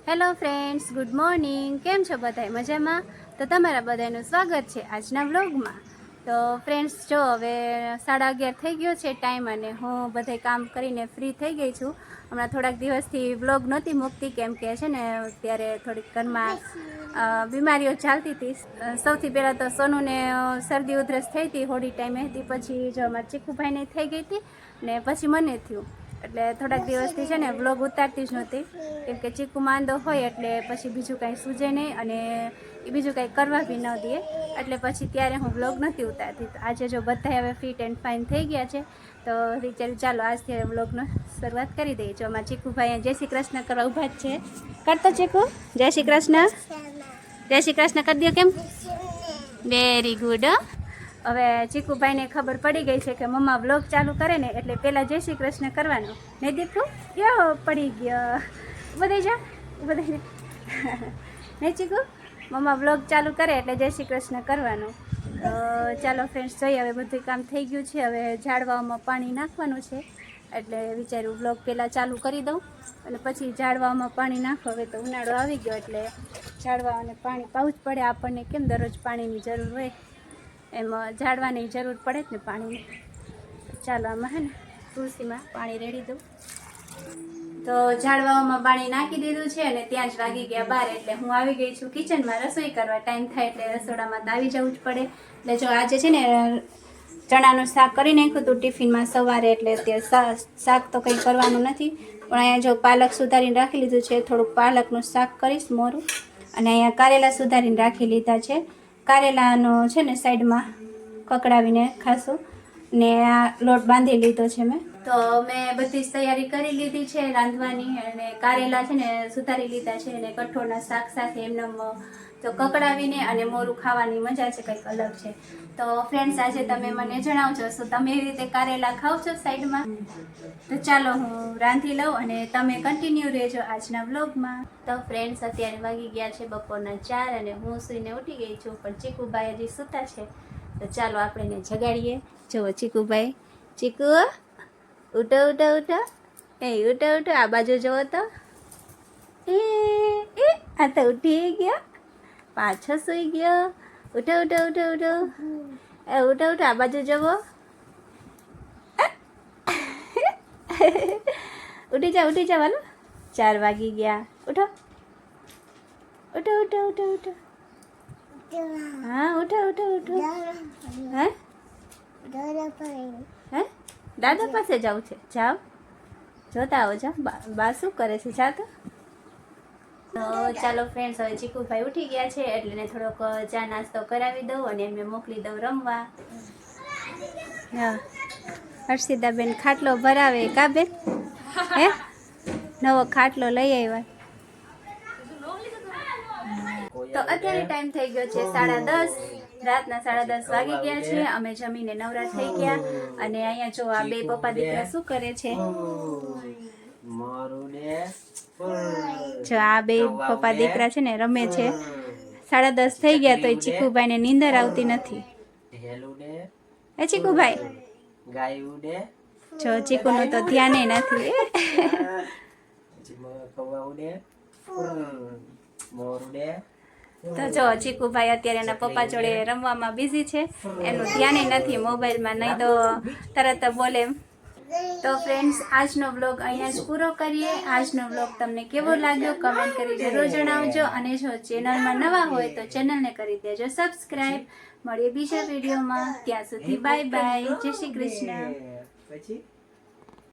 Hello friends, good morning. કેમ છો બધાય? મજામાં? તો તમારા બધાનું સ્વાગત છે આજના વ્લોગમાં. તો ફ્રેન્ડ્સ, જો હવે 11:30 થઈ ગયો છે ટાઈમ, અને હું બધાય કામ કરીને ફ્રી થઈ ગઈ છું. હમણાં થોડાક દિવસથી વ્લોગ નહોતી મૂકતી, કેમ કે છે ને ત્યારે થોડીક ઘરમાં બીમારીઓ ચાલતી હતી. સૌથી પહેલાં તો સોનુને શરદી ઉધરસ થઈ હતી હોળી ટાઈમે હતી, પછી જો અમારા ચીકુભાઈને થઈ ગઈ હતી ને પછી મને થયું. એટલે થોડાક દિવસથી છે ને વ્લોગ ઉતારતી જ નહોતી, કેમ કે ચીકુ માંદો હોય એટલે પછી બીજું કાંઈ સૂજે નહીં અને એ બીજું કાંઈ કરવા બી ન દે, એટલે પછી ત્યારે હું વ્લોગ નથી ઉતારતી. તો આજે જો બધા હવે ફિટ એન્ડ ફાઇન થઈ ગયા છે, તો વિચાર્યું ચાલો આજથી વ્લોગનો શરૂઆત કરી દઈએ. જો અમારા ચીકુભાઈ જય શ્રી કૃષ્ણ કરવા ઊભા જ છે. કરતો ચીકુ જય શ્રી કૃષ્ણ, જય શ્રી કૃષ્ણ કરી દો. કેમ? Very good. હવે ચીકુભાઈને ખબર પડી ગઈ છે કે મમ્મા વ્લોગ ચાલુ કરે ને એટલે પહેલાં જય શ્રી કૃષ્ણ કરવાનો. નહીં દીકું? યો પડી ગયો. બધા જા બધા નહીં ચીકુ, મમ્મા વ્લોગ ચાલુ કરે એટલે જય શ્રી કૃષ્ણ કરવાનું. તો ચાલો ફ્રેન્ડ્સ, જોઈએ હવે બધું કામ થઈ ગયું છે. હવે ઝાડવામાં પાણી નાખવાનું છે, એટલે વિચાર્યું વ્લોગ પહેલાં ચાલુ કરી દઉં અને પછી ઝાડવામાં પાણી નાખો. હવે તો ઉનાળો આવી ગયો એટલે ઝાડવાને પાણી પાવું જ પડે આપણને. કેમ દરરોજ પાણીની જરૂર હોય, એમાં ઝાડવાની જરૂર પડે જ ને પાણીની. ચાલો આમાં હે ને તુલસીમાં પાણી રેડી દઉં. તો ઝાડવામાં પાણી નાખી દીધું છે અને ત્યાં જ વાગી ગયા 12, એટલે હું આવી ગઈ છું કિચનમાં રસોઈ કરવા. ટાઈમ થાય એટલે રસોડામાં તો આવી જવું જ પડે. એટલે જો આજે છે ને ચણાનું શાક કરી નાખ્યું હતું ટિફિનમાં સવારે, એટલે અત્યારે શાક તો કંઈ કરવાનું નથી, પણ અહીંયા જો પાલક સુધારીને રાખી લીધું છે. થોડુંક પાલકનું શાક કરીશ મોરું, અને અહીંયા કારેલા સુધારીને રાખી લીધા છે. કારેલાનો છે ને સાઈડમાં કકડાવીને ખાશું, ને આ લોટ બાંધી લીધો છે મેં. તો મેં બધી જ તૈયારી કરી લીધી છે રાંધવાની, અને કારેલા છે ને સુધારી લીધા છે, અને કઠોળના શાક સાથે એમને તો કકડાવીને અને મોરું ખાવાની મજા છે કંઈક અલગ છે. તો ફ્રેન્ડ્સ, આજે તમે મને જણાવજો શું તમે એવી રીતે કારેલા ખાવ છો સાઈડમાં? તો ચાલો હું રાંધી લઉં અને તમે કન્ટિન્યુ રહેજો આજના વ્લોગમાં. તો ફ્રેન્ડ્સ, અત્યારે વાગી ગયા છે બપોરના 4 અને હું સૂઈને ઉઠી ગઈ છું, પણ ચીકુભાઈ હજી સૂતા છે. તો ચાલો આપણે એને જગાડીએ. જુઓ ચીકુભાઈ, ચીકુ ઉઠો ઉઠો ઉઠો, એ ઉઠો ઉઠો, આ બાજુ જુઓ તો. એ આ તો ઉઠી ગયો, પાછો સૂઈ ગયો. ઉઠો ઉઠો ઉઠો ઉઠો, એ ઉઠો ઉઠો, આ બાજુ જુઓ. ઉઠી જાવ હાલો, 4 વાગી ગયા. ઉઠો ઉઠો ઉઠો ઉઠો ઉઠો, હા ઉઠો ઉઠો ઉઠો. હે હે દાદા પાસે જવું છે? જાઓ, જોતા આવો. જાઓ, બા શું કરે છે? જા તો. ચાલો ફ્રેન્ડ્સ, હવે ચીકુભાઈ ઉઠી ગયા છે એટલે એને થોડોક ચા નાસ્તો કરાવી દઉં અને એમને મોકલી દઉં રમવા. હા, હર્ષિદાબેન ખાટલો ભરાવે કા બેન? હે નવો ખાટલો લઈ આવ્યા. તો અત્યારે ટાઈમ થઈ ગયો છે 10:30, રાતના 10:30 વાગી ગયા છે. અમે જમીને નવરા થઈ ગયા, અને અહીંયા જો આ બે પપ્પા દીકરા શું કરે છે. જો આ બે પપ્પા દીકરા છે ને રમે છે. 10:30 થઈ ગયા તો ચીકુભાઈને નીંદર આવતી નથી. એ ચીકુભાઈ, જો ચીકુનું તો ધ્યાન નથી. તો જો ચીકુભાઈ અત્યારે એના પપ્પા જોડે રમવામાં બિઝી છે, એનું ધ્યાન નથી મોબાઈલમાં, નહીં તો તરત બોલે. તો ફ્રેન્ડ્સ, આજનો વ્લોગ અહીંયા જ પૂરો કરીએ. આજનો વ્લોગ તમને કેવો લાગ્યો કમેન્ટ કરી જરૂર જણાવજો, અને જો ચેનલમાં નવા હોય તો ચેનલને કરી દેજો સબસ્ક્રાઈબ. મળીએ બીજા વિડીયોમાં, ત્યાં સુધી બાય બાય, જય શ્રી કૃષ્ણ.